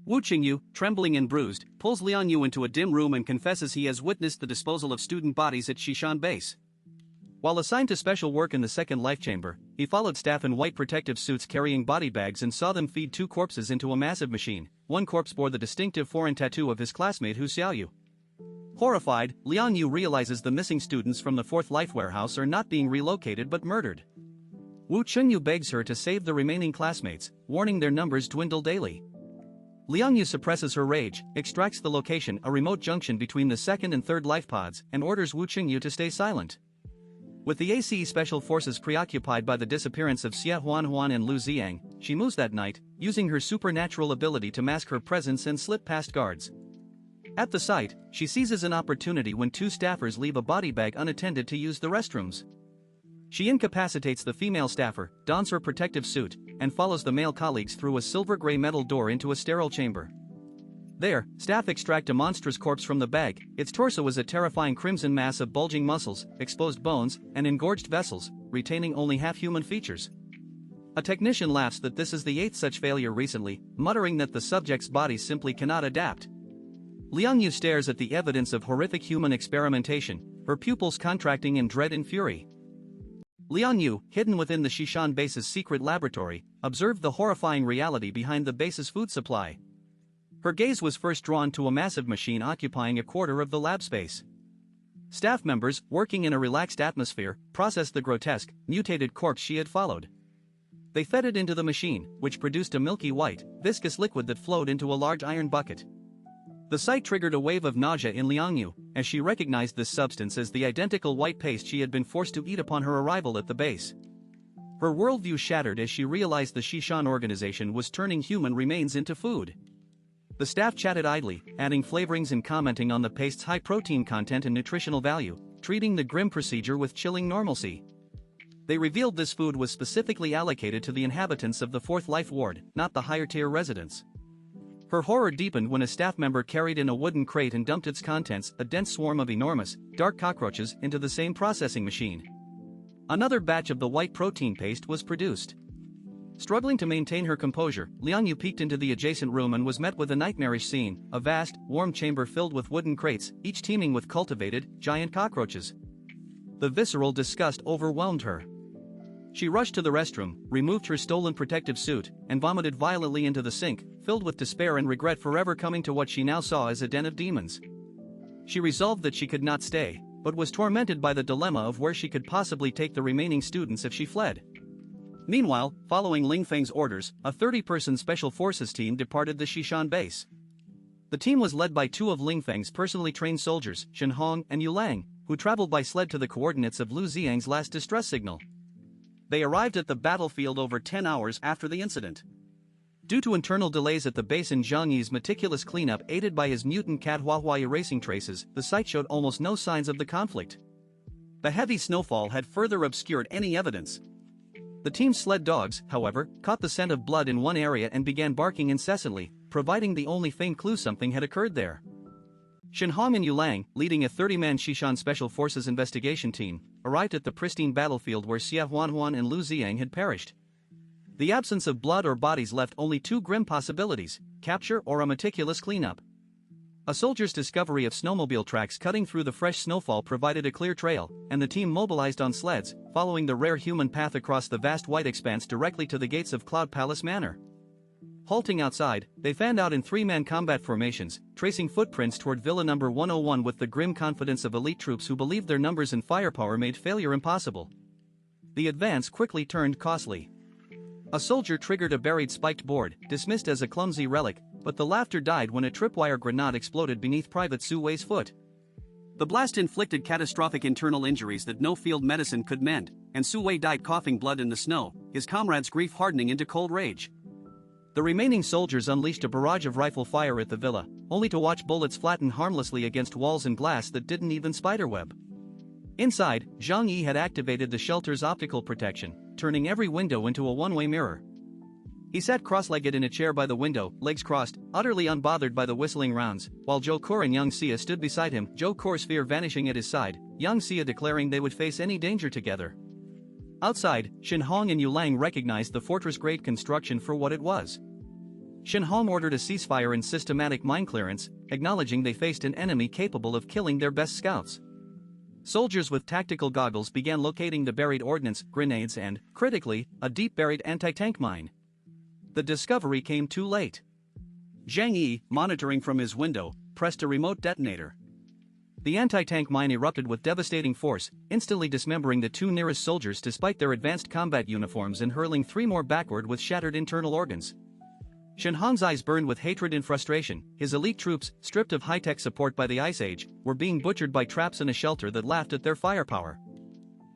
Wu Qingyu, trembling and bruised, pulls Liang Yu into a dim room and confesses he has witnessed the disposal of student bodies at Shishan Base. While assigned to special work in the second life chamber, he followed staff in white protective suits carrying body bags and saw them feed 2 corpses into a massive machine. One corpse bore the distinctive foreign tattoo of his classmate Hu Xiaoyu. Horrified, Liang Yu realizes the missing students from the 4th life warehouse are not being relocated but murdered. Wu Qingyu begs her to save the remaining classmates, warning their numbers dwindle daily. Liang Yu suppresses her rage, extracts the location, a remote junction between the 2nd and 3rd life pods, and orders Wu Qingyu to stay silent. With the ACE Special Forces preoccupied by the disappearance of Xia Huanhuan and Lu Ziang, she moves that night, using her supernatural ability to mask her presence and slip past guards. At the site, she seizes an opportunity when 2 staffers leave a body bag unattended to use the restrooms. She incapacitates the female staffer, dons her protective suit, and follows the male colleagues through a silver-gray metal door into a sterile chamber. There, staff extract a monstrous corpse from the bag. Its torso is a terrifying crimson mass of bulging muscles, exposed bones, and engorged vessels, retaining only half-human features. A technician laughs that this is the 8th such failure recently, muttering that the subject's body simply cannot adapt. Liang Yu stares at the evidence of horrific human experimentation, her pupils contracting in dread and fury. Liang Yu, hidden within the Shishan base's secret laboratory, observed the horrifying reality behind the base's food supply. Her gaze was first drawn to a massive machine occupying a quarter of the lab space. Staff members, working in a relaxed atmosphere, processed the grotesque, mutated corpse she had followed. They fed it into the machine, which produced a milky white, viscous liquid that flowed into a large iron bucket. The sight triggered a wave of nausea in Liang Yu, as she recognized this substance as the identical white paste she had been forced to eat upon her arrival at the base. Her worldview shattered as she realized the Shishan organization was turning human remains into food. The staff chatted idly, adding flavorings and commenting on the paste's high protein content and nutritional value, treating the grim procedure with chilling normalcy. They revealed this food was specifically allocated to the inhabitants of the 4th life ward, not the higher-tier residents. Her horror deepened when a staff member carried in a wooden crate and dumped its contents, a dense swarm of enormous, dark cockroaches, into the same processing machine. Another batch of the white protein paste was produced. Struggling to maintain her composure, Liang Yu peeked into the adjacent room and was met with a nightmarish scene, a vast, warm chamber filled with wooden crates, each teeming with cultivated, giant cockroaches. The visceral disgust overwhelmed her. She rushed to the restroom, removed her stolen protective suit, and vomited violently into the sink, filled with despair and regret forever coming to what she now saw as a den of demons. She resolved that she could not stay, but was tormented by the dilemma of where she could possibly take the remaining students if she fled. Meanwhile, following Ling Feng's orders, a 30-person Special Forces team departed the Shishan base. The team was led by 2 of Ling Feng's personally trained soldiers, Shen Hong and Yu Lang, who traveled by sled to the coordinates of Lu Ziang's last distress signal. They arrived at the battlefield over 10 hours after the incident. Due to internal delays at the base and Zhang Yi's meticulous cleanup aided by his mutant cat Huahua erasing traces, the site showed almost no signs of the conflict. The heavy snowfall had further obscured any evidence. The team's sled dogs, however, caught the scent of blood in one area and began barking incessantly, providing the only faint clue something had occurred there. Shen Hong and Yu Lang, leading a 30-man Shishan Special Forces investigation team, arrived at the pristine battlefield where Xia Huanhuan and Lu Ziang had perished. The absence of blood or bodies left only 2 grim possibilities: capture or a meticulous cleanup. A soldier's discovery of snowmobile tracks cutting through the fresh snowfall provided a clear trail, and the team mobilized on sleds, following the rare human path across the vast white expanse directly to the gates of Cloud Palace Manor. Halting outside, they fanned out in 3-man combat formations, tracing footprints toward Villa Number 101 with the grim confidence of elite troops who believed their numbers and firepower made failure impossible. The advance quickly turned costly. A soldier triggered a buried spiked board, dismissed as a clumsy relic, but the laughter died when a tripwire grenade exploded beneath Private Su Wei's foot. The blast inflicted catastrophic internal injuries that no field medicine could mend, and Su Wei died coughing blood in the snow, his comrades' grief hardening into cold rage. The remaining soldiers unleashed a barrage of rifle fire at the villa, only to watch bullets flatten harmlessly against walls and glass that didn't even spiderweb. Inside, Zhang Yi had activated the shelter's optical protection, turning every window into a one-way mirror. He sat cross-legged in a chair by the window, legs crossed, utterly unbothered by the whistling rounds, while Zhou Core and Yang Xia stood beside him, Zhou Core's fear vanishing at his side, Yang Xia declaring they would face any danger together. Outside, Shen Hong and Yu Lang recognized the fortress-grade construction for what it was. Shinhan ordered a ceasefire and systematic mine clearance, acknowledging they faced an enemy capable of killing their best scouts. Soldiers with tactical goggles began locating the buried ordnance, grenades and, critically, a deep-buried anti-tank mine. The discovery came too late. Zhang Yi, monitoring from his window, pressed a remote detonator. The anti-tank mine erupted with devastating force, instantly dismembering the two nearest soldiers despite their advanced combat uniforms and hurling 3 more backward with shattered internal organs. Shinhan's eyes burned with hatred and frustration. His elite troops, stripped of high-tech support by the Ice Age, were being butchered by traps in a shelter that laughed at their firepower.